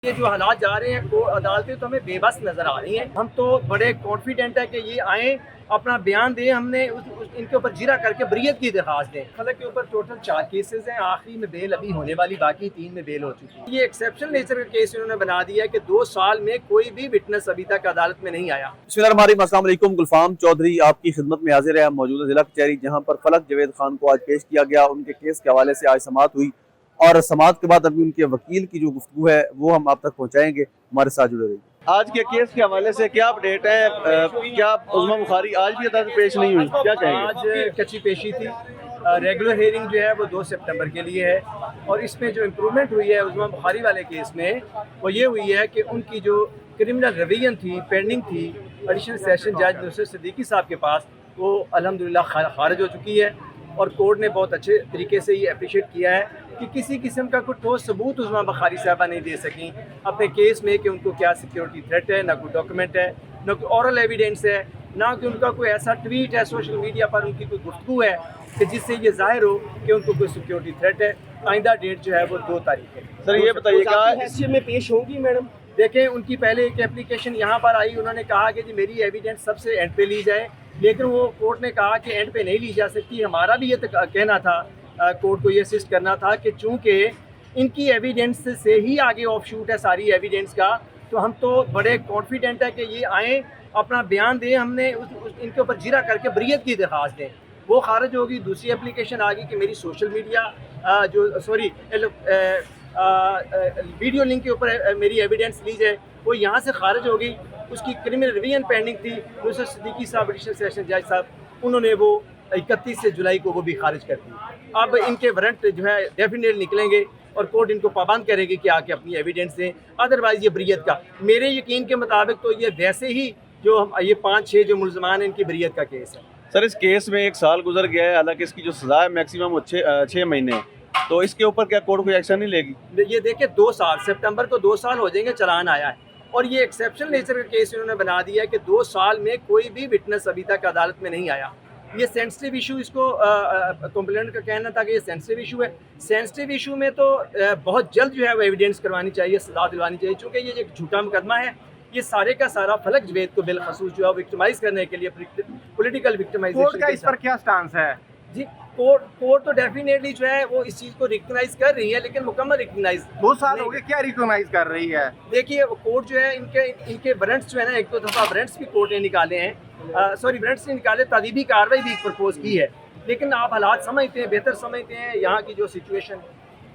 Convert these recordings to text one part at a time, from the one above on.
یہ جو حالات جا رہے ہیں عدالتیں تو ہمیں بے بس نظر آ رہی ہیں. ہم تو بڑے کانفیڈنٹ ہیں کہ یہ آئیں اپنا بیان دیں. ہم نے ان کے اوپر جرا کر کے بریت کی درخواست دیں. فلک کے اوپر ٹوٹل 4 کیسز ہیں. آخری میں بیل ابھی ہونے والی, باقی 3 میں بیل ہو چکی ہے. یہ ایکسیپشنل نیچر کا کیس انہوں نے بنا دیا ہے کہ 2 سال میں کوئی بھی وٹنس ابھی تک عدالت میں نہیں آیا. بسم اللہ الرحمن الرحیم. السلام علیکم. گلفام چودھری آپ کی خدمت میں حاضر ہے. موجودہ ضلع کچہری جہاں پر فلک جاوید خان کو آج پیش کیا گیا. ان کے کیس کے حوالے سے آج سماعت ہوئی اور سماعت کے بعد ابھی ان کے وکیل کی جو گفتگو ہے وہ ہم آپ تک پہنچائیں گے. ہمارے ساتھ جڑے رہیے. آج کے کیس کے حوالے سے کیا اپڈیٹ ہے؟ کیا عظمیٰ بخاری آج بھی عدالت پیش نہیں ہوئی؟ کیا کہیں گے؟ آج کچی پیشی تھی. ریگولر ہیئرنگ جو ہے وہ 2 سپٹمبر کے لیے ہے, اور اس میں جو امپرومنٹ ہوئی ہے عظمیٰ بخاری والے کیس میں وہ یہ ہوئی ہے کہ ان کی جو کرمنل ریویژن تھی, پینڈنگ تھی ایڈیشنل سیشن جج نصرت صدیقی صاحب کے پاس, وہ الحمدللہ خارج ہو چکی ہے. اور کورٹ نے بہت اچھے طریقے سے یہ اپریشیٹ کیا ہے کہ کسی قسم کا کوئی ٹھوس ثبوت عظمیٰ بخاری صاحبہ نہیں دے سکیں اپنے کیس میں کہ ان کو کیا سیکیورٹی تھریٹ ہے, نہ کوئی ڈاکومنٹ ہے, نہ کوئی اورل ایویڈنس ہے, نہ کہ ان کا کوئی ایسا ٹویٹ ہے سوشل میڈیا پر ان کی کوئی گفتگو ہے کہ جس سے یہ ظاہر ہو کہ ان کو کوئی سیکیورٹی تھریٹ ہے. آئندہ ڈیٹ جو ہے وہ 2 تاریخ ہے. سر یہ بتائیے گا حیثیت میں پیش ہوں گی میڈم. دیکھیں ان کی پہلے ایک اپلیکیشن یہاں پر آئی, انہوں نے کہا کہ جی میری ایویڈنس سب سے اینڈ پہ لی جائے, لیکن وہ کورٹ نے کہا کہ اینڈ پہ نہیں لی جا سکتی. ہمارا بھی یہ کہنا تھا, کورٹ کو یہ اسسٹ کرنا تھا کہ چونکہ ان کی ایویڈنس سے ہی آگے آف شوٹ ہے ساری ایویڈنس کا, تو ہم تو بڑے کانفیڈنٹ ہیں کہ یہ آئیں اپنا بیان دیں. ہم نے ان کے اوپر جرا کر کے بریت کی درخواست دیں. وہ خارج ہوگی. دوسری اپلیکیشن آ گئی کہ میری سوشل میڈیا ویڈیو لنک کے اوپر میری ایویڈنس لی جائے, وہ یہاں سے خارج ہو گئی. اس کی کرمنل ریویژن پینڈنگ تھی. نصرت صدیقی صاحب ایڈیشنل سیشن جج صاحب, انہوں نے وہ 31 جولائی کو وہ بھی خارج کر دی. اب ان کے وارنٹ جو ہے ڈیفینیٹ نکلیں گے اور کورٹ ان کو پابند کرے گی کہ آ کے اپنی ایویڈنس دیں. ادروائز یہ بریت کا, میرے یقین کے مطابق تو یہ ویسے ہی جو یہ 5-6 جو ملزمان ہیں ان کی بریت کا کیس ہے. سر اس کیس میں 1 سال گزر گیا ہے, حالانکہ اس کی جو سزا ہے میکسیمم 6 مہینے ہے, تو اس کے اوپر کیا کورٹ کوئی ایکشن نہیں لے گی؟ یہ دیکھیں 2 سال سپٹمبر کو 2 سال ہو جائیں گے, چلان آیا ہے. اور یہ ایکسیپشنل نیچر کا کیس انہوں نے بنا دیا ہے کہ 2 سال میں کوئی بھی وٹنس ابھی تک عدالت میں نہیں آیا. یہ سینسٹیو ایشو, اس کو کمپلینٹ کا کہنا تھا کہ یہ سینسٹیو ایشو ہے. سینسٹیو ایشو میں تو بہت جلد جو ہے وہ ایویڈنس کروانی چاہیے, سزا دلوانی چاہیے, چونکہ یہ ایک جھوٹا مقدمہ ہے. یہ سارے کا سارا فلک جاوید کو بالخصوص جو ہے وکٹمائز کرنے کے لیے پولیٹیکل وکٹمائزیشن کا اس پر کیا سٹانس ہے؟ جی کورٹ تو ڈیفینیٹلی جو ہے وہ اس چیز کو ریکگنائز کر رہی ہے, لیکن مکمل ریکگنائز 2 سال ہو گئے, کیا ریکگنائز کر رہی ہے؟ دیکھیے کورٹ جو ہے ان کے وارنٹس جو ہے نا, 1-2 دفعہ وارنٹس بھی کورٹ نے نکالے ہیں, وارنٹس نے نکالے, تعدیبی کارروائی بھی پرپوز کی ہے. لیکن آپ حالات سمجھتے ہیں, بہتر سمجھتے ہیں یہاں کی جو سچویشن,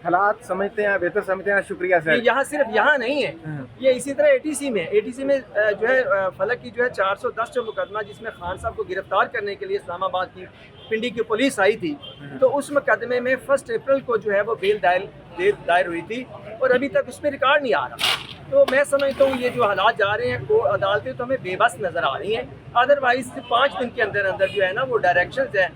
حالات سمجھتے ہیں, بہتر سمجھتے ہیں. شکریہ سر. یہاں صرف یہاں نہیں ہے, یہ اسی طرح ATC میں جو ہے فلک کی جو ہے 410 جو مقدمہ جس میں خان صاحب کو گرفتار کرنے کے لیے اسلام آباد کی پنڈی کی پولیس آئی تھی, تو اس مقدمے میں 1 اپریل کو جو ہے وہ بیل دائر ہوئی تھی, اور ابھی تک اس پہ ریکارڈ نہیں آ رہا. تو میں سمجھتا ہوں یہ جو حالات جا رہے ہیں عدالتیں تو ہمیں بے بس نظر آ رہی ہیں. ادروائز 5 دن کے اندر جو ہے نا وہ ڈائریکشنز ہیں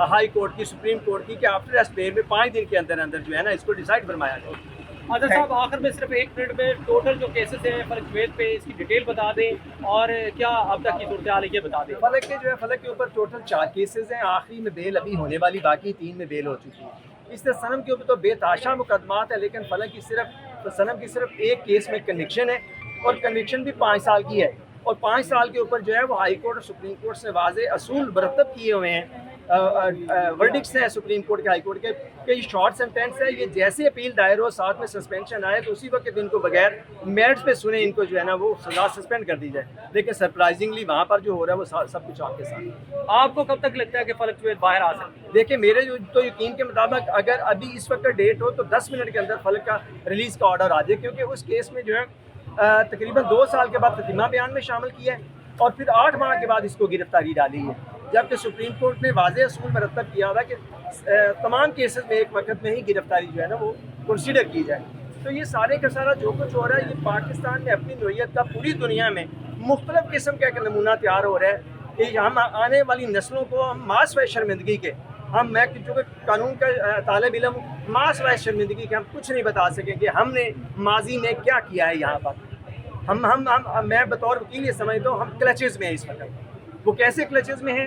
ہائی کورٹ کی, سپریم کورٹ کی, کہ آفٹر ریسٹ پے میں 5 دن کے اندر جو ہے نا اس کو ڈیسائیڈ فرمایا جائے. آدھر صاحب آخر میں صرف 1 منٹ میں ٹوٹل جو کیسز ہیں فلک جاوید پہ, اس کی ڈیٹیل بتا دیں, اور کیا اب تک کی صورتحال ہے یہ بتا دیں. فلک کے اوپر ٹوٹل 4 کیسز ہیں. آخری میں بیل ابھی ہونے والی, باقی 3 میں بیل ہو چکی ہے. اس سے صنم کے اوپر تو بے تحاشا مقدمات ہیں, لیکن فلک کی صنم کی صرف ایک کیس میں کنوکشن ہے, اور کنوکشن بھی 5 سال کی ہے. اور 5 سال کے اوپر جو ہے وہ ہائی کورٹ اور سپریم کورٹ سے واضح اصول مرتب کیے ہوئے ہیں, ورڈکٹس ہیں سپریم کورٹ کے, ہائی کورٹ کے, کہ یہ شارٹ سینٹینس ہے. یہ جیسے اپیل دائر ہو, ساتھ میں سسپینشن آئے, تو اسی وقت ان کو بغیر میرٹس پہ سنے ان کو جو ہے نا وہ سزا سسپینڈ کر دی جائے. لیکن سرپرائزنگلی وہاں پر جو ہو رہا ہے وہ سب کچھ آپ کے ساتھ. آپ کو کب تک لگتا ہے کہ فلک جاوید باہر آ سکتی ہے؟ دیکھیں میرے تو یقین کے مطابق اگر ابھی اس وقت ڈیٹ ہو تو 10 منٹ کے اندر فلک کا ریلیز کا آرڈر آ جائے, کیونکہ اس کیس میں جو ہے تقریباً 2 سال کے بعد فتیمہ بیان میں شامل کیا ہے, اور پھر 8 ماہ کے بعد اس کو گرفتاری ڈالی ہے. جبکہ سپریم کورٹ نے واضح اصول مرتب کیا ہوا کہ تمام کیسز میں ایک وقت میں ہی گرفتاری جو ہے نا وہ کنسیڈر کی جائے. تو یہ سارے کا سارا جو کچھ ہو رہا ہے, یہ پاکستان میں اپنی نوعیت کا پوری دنیا میں مختلف قسم کا ایک نمونہ تیار ہو رہا ہے کہ ہم آنے والی نسلوں کو ہم ماس و شرمندگی کے, میں چونکہ قانون کا طالب علم ہوں, ماس و شرمندگی کے ہم کچھ نہیں بتا سکیں کہ ہم نے ماضی میں کیا کیا ہے. یہاں پر میں بطور وکیل یہ سمجھتا ہوں ہم کلچز میں ہیں اس وقت. وہ کیسے کلچز میں ہیں,